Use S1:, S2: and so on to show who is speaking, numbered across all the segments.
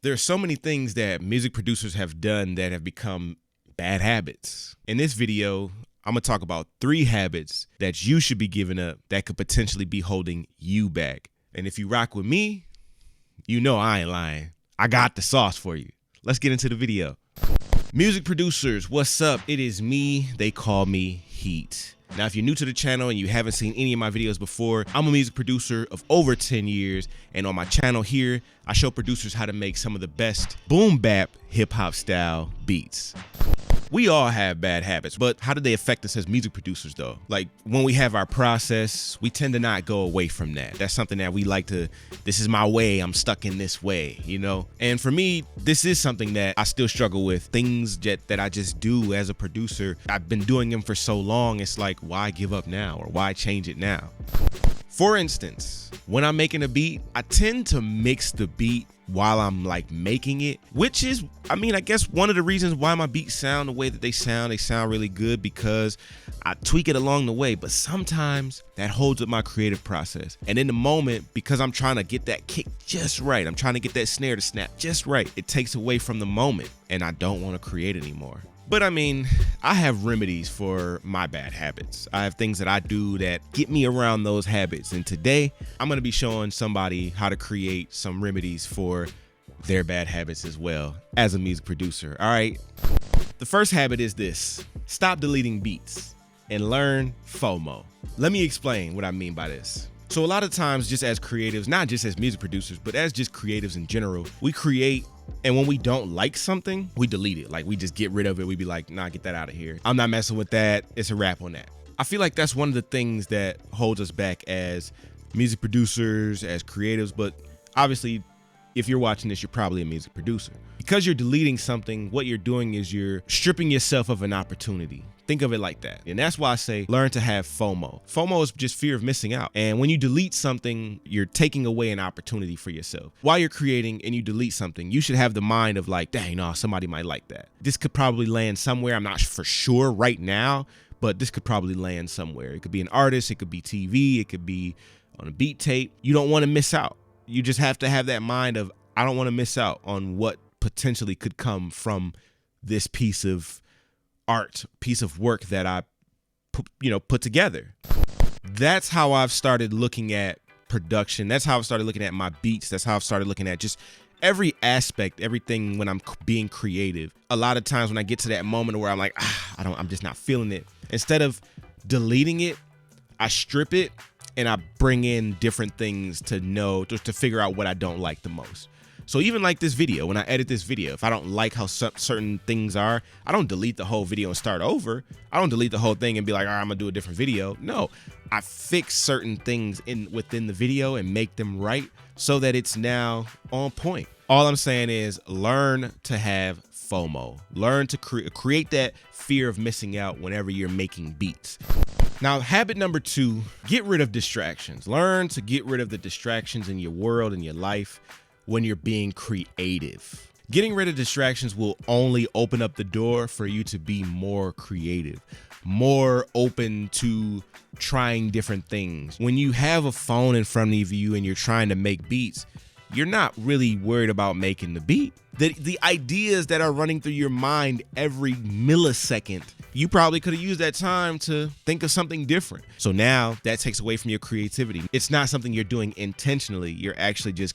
S1: There are so many things that music producers have done that have become bad habits. In this video, I'm gonna talk about 3 habits that you should be giving up that could potentially be holding you back. And if you rock with me, you know I ain't lying. I got the sauce for you. Let's get into the video. Music producers, what's up? It is me, They Call Me Heat. Now, if you're new to the channel and you haven't seen any of my videos before, I'm a music producer of over 10 years. And on my channel here, I show producers how to make some of the best boom bap hip hop style beats. We all have bad habits, but how do they affect us as music producers though? Like when we have our process, we tend to not go away from that. That's something that we like to, this is my way, I'm stuck in this way, you know? And for me, this is something that I still struggle with. Things that I just do as a producer. I've been doing them for so long, it's like, why give up now or why change it now? For instance, when I'm making a beat, I tend to mix the beat while I'm like making it, which is, I guess one of the reasons why my beats sound the way that they sound really good, because I tweak it along the way, but sometimes that holds up my creative process. And in the moment, because I'm trying to get that kick just right, I'm trying to get that snare to snap just right, it takes away from the moment and I don't want to create anymore. But I have remedies for my bad habits. I have things that I do that get me around those habits. And today, I'm gonna be showing somebody how to create some remedies for their bad habits as well as a music producer, all right? The first habit is this: stop deleting beats and learn FOMO. Let me explain what I mean by this. So a lot of times, just as creatives, not just as music producers, but as just creatives in general, we create, and when we don't like something, we delete it. Like we just get rid of it. We be like, nah, get that out of here. I'm not messing with that. It's a wrap on that. I feel like that's one of the things that holds us back as music producers, as creatives. But obviously, if you're watching this, you're probably a music producer. Because you're deleting something, what you're doing is you're stripping yourself of an opportunity. Think of it like that. And that's why I say learn to have FOMO. FOMO is just fear of missing out. And when you delete something, you're taking away an opportunity for yourself. While you're creating and you delete something, you should have the mind of like, dang, no, somebody might like that. This could probably land somewhere. I'm not for sure right now, but this could probably land somewhere. It could be an artist, it could be TV, it could be on a beat tape. You don't want to miss out. You just have to have that mind of, I don't want to miss out on what potentially could come from this piece of art, piece of work that I put together. That's how I've started looking at production. That's how I've started looking at my beats. That's how I've started looking at just every aspect, everything when I'm being creative. A lot of times when I get to that moment where I'm like, I'm just not feeling it. Instead of deleting it, I strip it and I bring in different things to figure out what I don't like the most. So even like this video, when I edit this video, if I don't like how certain things are, I don't delete the whole video and start over. I don't delete the whole thing and be like, all right, I'm gonna do a different video. No, I fix certain things within the video and make them right so that it's now on point. All I'm saying is learn to have FOMO. Learn to create that fear of missing out whenever you're making beats. Now, habit number 2, get rid of distractions. Learn to get rid of the distractions in your world, in your life, when you're being creative. Getting rid of distractions will only open up the door for you to be more creative, more open to trying different things. When you have a phone in front of you and you're trying to make beats, you're not really worried about making the beat. The ideas that are running through your mind every millisecond, you probably could have used that time to think of something different. So now that takes away from your creativity. It's not something you're doing intentionally. You're actually just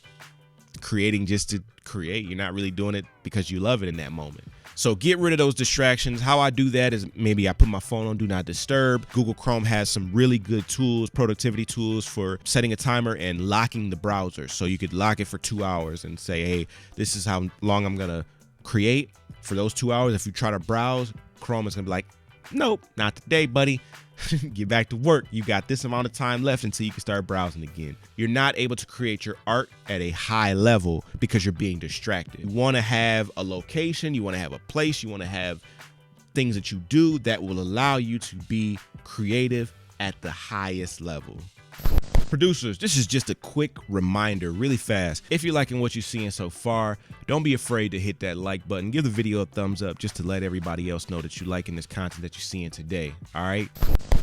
S1: creating just to create. You're not really doing it because you love it in that moment. So get rid of those distractions. How I do that is maybe I put my phone on Do Not Disturb. Google Chrome has some really good tools, productivity tools for setting a timer and locking the browser. So you could lock it for 2 hours and say, hey, this is how long I'm gonna create for those 2 hours. If you try to browse, Chrome is gonna be like, nope, not today, buddy. Get back to work. You got this amount of time left until you can start browsing again. You're not able to create your art at a high level because you're being distracted. You want to have a location, you want to have a place, you want to have things that you do that will allow you to be creative at the highest level. Producers, this is just a quick reminder, really fast. If you're liking what you're seeing so far, don't be afraid to hit that like button. Give the video a thumbs up just to let everybody else know that you're liking this content that you're seeing today. All right.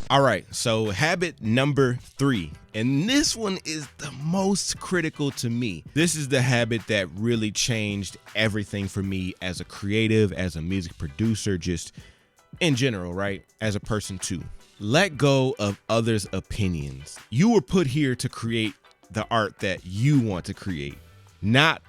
S1: All right. So habit number 3, and this one is the most critical to me. This is the habit that really changed everything for me as a creative, as a music producer, just in general, right? As a person too. Let go of others' opinions. You were put here to create the art that you want to create, not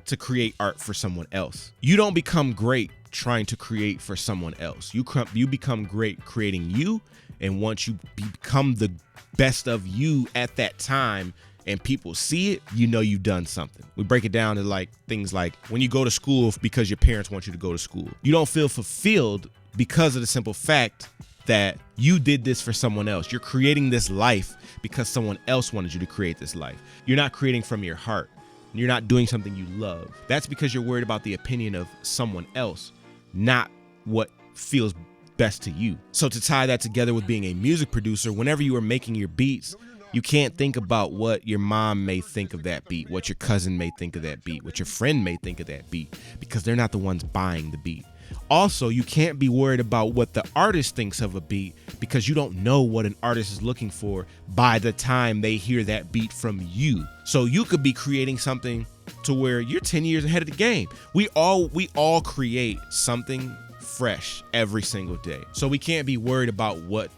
S1: to create art for someone else. You don't become great trying to create for someone else. You become great creating you, and once you become the best of you at that time and people see it, you know you've done something. We break it down to like things like when you go to school because your parents want you to go to school. You don't feel fulfilled because of the simple fact that you did this for someone else. You're creating this life because someone else wanted you to create this life. You're not creating from your heart. You're not doing something you love. That's because you're worried about the opinion of someone else, not what feels best to you. So to tie that together with being a music producer, whenever you are making your beats, you can't think about what your mom may think of that beat, what your cousin may think of that beat, what your friend may think of that beat, because they're not the ones buying the beat. Also, you can't be worried about what the artist thinks of a beat because you don't know what an artist is looking for by the time they hear that beat from you. So you could be creating something to where you're 10 years ahead of the game. We all create something fresh every single day. So we can't be worried about what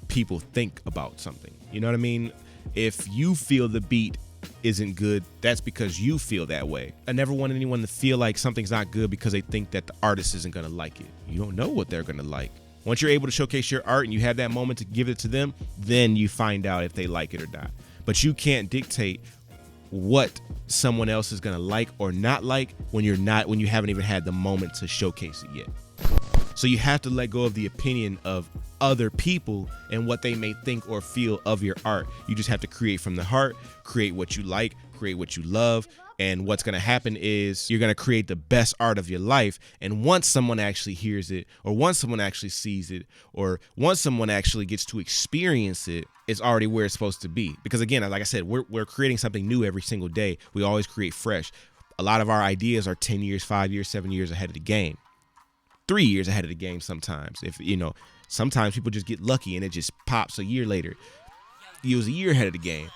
S1: people think about something. You know what I mean? If you feel the beat isn't good, that's because you feel that way. I never want anyone to feel like something's not good because they think that the artist isn't going to like it. You don't know what they're going to like. Once you're able to showcase your art and you have that moment to give it to them, then you find out if they like it or not. But you can't dictate what someone else is going to like or not like when you haven't even had the moment to showcase it yet. So you have to let go of the opinion of other people and what they may think or feel of your art. You just have to create from the heart, create what you like, create what you love. And what's going to happen is you're going to create the best art of your life. And once someone actually hears it, or once someone actually sees it, or once someone actually gets to experience it, it's already where it's supposed to be. Because again, like I said, we're creating something new every single day. We always create fresh. A lot of our ideas are 10 years, 5 years, 7 years ahead of the game. 3 years ahead of the game sometimes. If you know, sometimes people just get lucky and it just pops a year later. It was a year ahead of the game.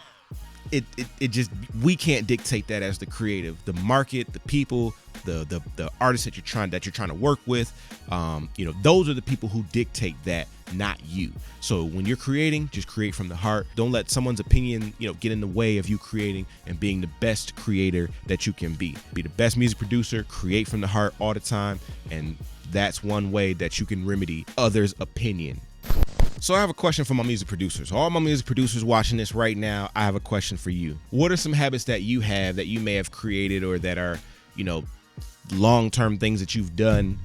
S1: It just, we can't dictate that as the creative. The market, the people, the artists that you're trying to work with, those are the people who dictate that, not you. So when you're creating, just create from the heart. Don't let someone's opinion, get in the way of you creating and being the best creator that you can be. Be the best music producer, create from the heart all the time, and that's one way that you can remedy others' opinion. So I have a question for my music producers. All my music producers watching this right now, I have a question for you. What are some habits that you have that you may have created or that are, long-term things that you've done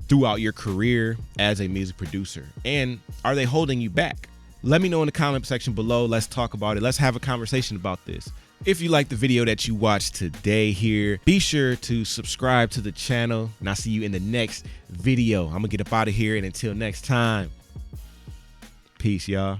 S1: throughout your career as a music producer? And are they holding you back? Let me know in the comment section below. Let's talk about it. Let's have a conversation about this. If you like the video that you watched today here, be sure to subscribe to the channel, and I'll see you in the next video. I'm gonna get up out of here, and until next time, peace, y'all.